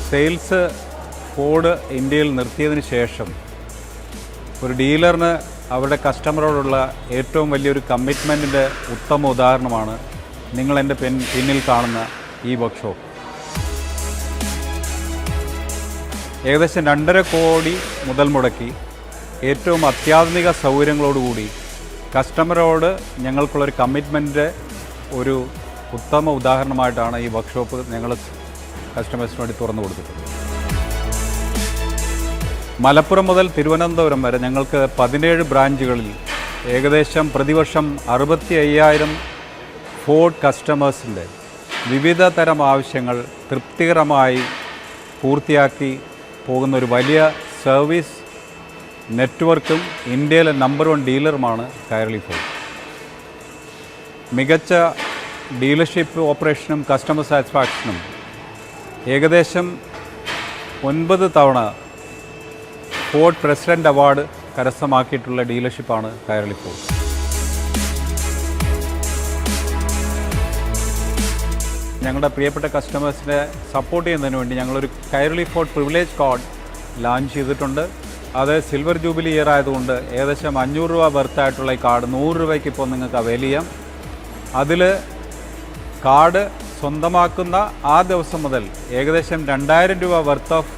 Sales Ford ഇന്ത്യയിൽ നിർത്തിയതിന് ശേഷം ഒരു ഡീലറിന് അവരുടെ കസ്റ്റമറോടുള്ള ഏറ്റവും വലിയൊരു കമ്മിറ്റ്മെൻറ്റിൻ്റെ ഉത്തമ ഉദാഹരണമാണ് നിങ്ങളെൻ്റെ പിന്നിൽ കാണുന്ന ഈ വർക്ക്ഷോപ്പ്. ഏകദേശം 2.5 കോടി മുതൽ മുടക്കി ഏറ്റവും അത്യാധുനിക സൗകര്യങ്ങളോടുകൂടി കസ്റ്റമറോട് ഞങ്ങൾക്കുള്ളൊരു കമ്മിറ്റ്മെൻറ്റിൻ്റെ ഒരു ഉത്തമ ഉദാഹരണമായിട്ടാണ് ഈ വർക്ക്ഷോപ്പ് ഞങ്ങൾ കസ്റ്റമേഴ്സിന് വേണ്ടി തുറന്നു കൊടുത്തിട്ടുള്ളത്. മലപ്പുറം മുതൽ തിരുവനന്തപുരം വരെ ഞങ്ങൾക്ക് 17 ബ്രാഞ്ചുകളിൽ ഏകദേശം പ്രതിവർഷം 65,000 ഫോർഡ് കസ്റ്റമേഴ്സിൻ്റെ വിവിധ തരം ആവശ്യങ്ങൾ തൃപ്തികരമായി പൂർത്തിയാക്കി പോകുന്ന ഒരു വലിയ സർവീസ് നെറ്റ്വർക്കും ഇന്ത്യയിലെ നമ്പർ 1 ഡീലറുമാണ് കൈരളി ഫോർഡ്. മികച്ച ഡീലർഷിപ്പ് ഓപ്പറേഷനും കസ്റ്റമർ സാറ്റിസ്ഫാക്ഷനും ഏകദേശം 9 തവണ ഫോർഡ് പ്രസിഡൻ്റ് അവാർഡ് കരസ്ഥമാക്കിയിട്ടുള്ള ഡീലർഷിപ്പാണ് കൈരളി ഫോർഡ്. ഞങ്ങളുടെ പ്രിയപ്പെട്ട കസ്റ്റമേഴ്സിനെ സപ്പോർട്ട് ചെയ്യുന്നതിന് വേണ്ടി ഞങ്ങളൊരു Kairali Ford privilege card launch ചെയ്തിട്ടുണ്ട്. അത് സിൽവർ ജൂബിലി ഇയർ ആയതുകൊണ്ട് ഏകദേശം 500 രൂപ വെർത്തായിട്ടുള്ള ഈ കാർഡ് 100 രൂപയ്ക്ക് ഇപ്പോൾ നിങ്ങൾക്ക് അവൈൽ ചെയ്യാം. അതിൽ കാർഡ് സ്വന്തമാക്കുന്ന ആ ദിവസം മുതൽ ഏകദേശം 2000 രൂപ വർത്ത് ഓഫ്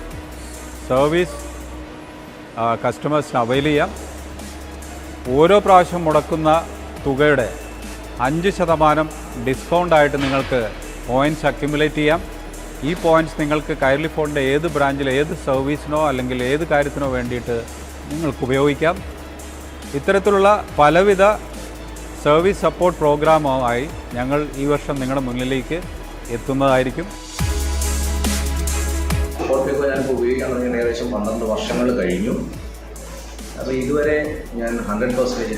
സർവീസ് കസ്റ്റമേഴ്സിന് അവൈൽ ചെയ്യാം. ഓരോ പ്രാവശ്യം മുടക്കുന്ന തുകയുടെ 5% ഡിസ്കൗണ്ടായിട്ട് നിങ്ങൾക്ക് പോയിൻറ്റ്സ് അക്യുമുലേറ്റ് ചെയ്യാം. ഈ പോയിൻറ്റ്സ് നിങ്ങൾക്ക് കൈരളി ഫോർഡിൻ്റെ ഏത് ബ്രാഞ്ചിൽ ഏത് സർവീസിനോ അല്ലെങ്കിൽ ഏത് കാര്യത്തിനോ വേണ്ടിയിട്ട് നിങ്ങൾക്ക് ഉപയോഗിക്കാം. ഇത്തരത്തിലുള്ള പലവിധ സർവീസ് സപ്പോർട്ട് പ്രോഗ്രാമുമായി ഞങ്ങൾ ഈ വർഷം നിങ്ങളുടെ മുന്നിലേക്ക് എത്തുന്നതായിരിക്കും. ഫോർഡ് ഞാൻ ഉപയോഗിക്കാൻ തുടങ്ങിയ ഏകദേശം 12 വർഷങ്ങൾ കഴിഞ്ഞു. അപ്പോൾ ഇതുവരെ ഞാൻ 100%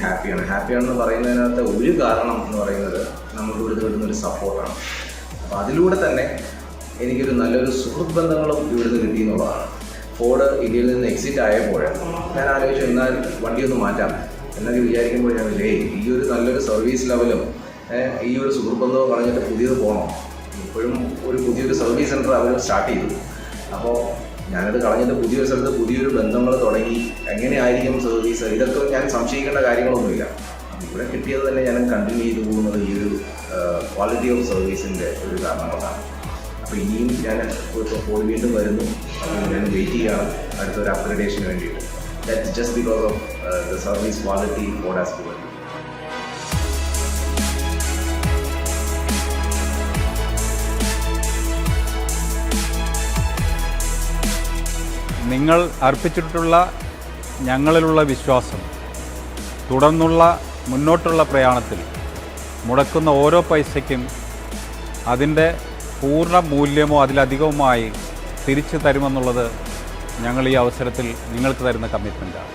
ഹാപ്പിയാണെന്ന് പറയുന്നതിനകത്ത് ഒരു കാരണം എന്ന് പറയുന്നത് നമുക്ക് ഇവിടുന്ന് കിട്ടുന്നൊരു സപ്പോർട്ടാണ്. അപ്പോൾ അതിലൂടെ തന്നെ എനിക്കൊരു നല്ലൊരു സുഹൃത്ത് ബന്ധങ്ങളും ഇവിടുന്ന് കിട്ടിയെന്നുള്ളതാണ്. ഫോർഡ് ഇന്ത്യയിൽ നിന്ന് എക്സിറ്റ് ആയപ്പോൾ ഞാൻ ആലോചിച്ചു എന്നാൽ വണ്ടിയൊന്ന് മാറ്റാം എന്നൊക്കെ വിചാരിക്കുമ്പോൾ ഞാൻ ഈ ഒരു നല്ലൊരു സർവീസ് ലെവലും ഈ ഒരു സുഹൃത്ത് ബന്ധവും കളഞ്ഞിട്ട് പുതിയത് പോകണം. ഇപ്പോഴും ഒരു പുതിയൊരു സർവീസ് സെൻറ്റർ അവർ സ്റ്റാർട്ട് ചെയ്തു. അപ്പോൾ ഞാനത് കളഞ്ഞിട്ട് പുതിയൊരു സ്ഥലത്ത് പുതിയൊരു ബന്ധങ്ങൾ തുടങ്ങി എങ്ങനെയായിരിക്കും സർവീസ് ഇതൊക്കെ ഞാൻ സംശയിക്കേണ്ട കാര്യങ്ങളൊന്നുമില്ല. ഇവിടെ കിട്ടിയത് തന്നെ ഞാൻ കണ്ടിന്യൂ ചെയ്തു പോകുന്നത് ഈ ഒരു ക്വാളിറ്റി ഓഫ് സർവീസിൻ്റെ ഒരു കാരണം കൊണ്ടാണ്. അപ്പോൾ ഇനിയും ഞാൻ ഫോർഡ് വീണ്ടും വരുന്നു, ഞാൻ വെയിറ്റ് ചെയ്യണം അടുത്തൊരു അപ്ഗ്രഡേഷന് വേണ്ടിയിട്ട്. That's just because of the service quality Ford has given. നിങ്ങൾ അർപ്പിച്ചിട്ടുള്ള ഞങ്ങളിലുള്ള വിശ്വാസം തുടർന്നുള്ള മുന്നോട്ടുള്ള പ്രയാണത്തിൽ മുടക്കുന്ന ഓരോ പൈസയ്ക്കും അതിൻ്റെ പൂർണ്ണ മൂല്യമോ അതിലധികവുമായി തിരിച്ചു തരുമെന്നുള്ളത് ഞങ്ങൾ ഈ അവസരത്തിൽ നിങ്ങൾക്ക് തരുന്ന കമ്മിറ്റ്മെൻറ്റാണ്.